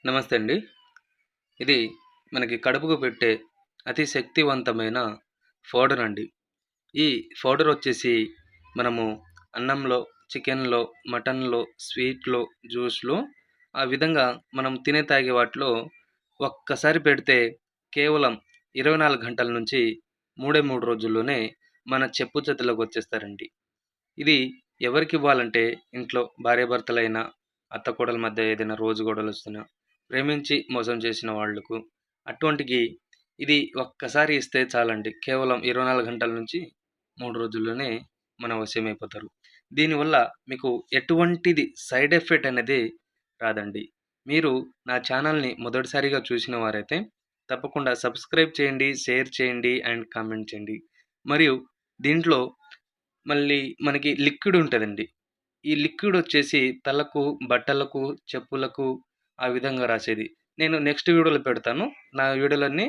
నమస్తే అండి. ఇది మనకి కడుపుకు పెట్టే అతి శక్తివంతమైన పౌడర్ అండి. ఈ పౌడర్ వచ్చేసి మనము అన్నంలో, చికెన్‌లో, మటన్‌లో, స్వీట్‌లో, జ్యూస్‌లో ఆ విధంగా మనం తినే, తాగే వాటిలో ఒక్కసారి పెడితే కేవలం 24 గంటల నుంచి 3 రోజుల్లోనే మన చెప్పు చేతుల్లోకి వచ్చేస్తారండి. ఇది ఎవరికివ్వాలంటే ఇంట్లో భార్యాభర్తలైనా, అత్త కోడళ్ళ మధ్య ఏదైనా రోజు గొడవలొస్తున్నా, ప్రేమించి మోసం చేసిన వాళ్ళకు అటువంటికి ఇది ఒక్కసారి ఇస్తే చాలండి. కేవలం 24 గంటల నుంచి 3 రోజుల్లోనే మన వశమైపోతారు. దీనివల్ల మీకు ఎటువంటిది సైడ్ ఎఫెక్ట్ అనేది రాదండి. మీరు నా ఛానల్‌ని మొదటిసారిగా చూసిన వారైతే తప్పకుండా సబ్స్క్రైబ్ చేయండి, షేర్ చేయండి అండ్ కామెంట్ చేయండి. మరియు దీంట్లో మళ్ళీ మనకి లిక్విడ్ ఉంటదండి. ఈ లిక్విడ్ వచ్చేసి తలకు, బట్టలకు, చెప్పులకు ఆ విధంగా రాసేది. నేను నెక్స్ట్ వీడియోలో పెడతాను. నా వీడియోలన్నీ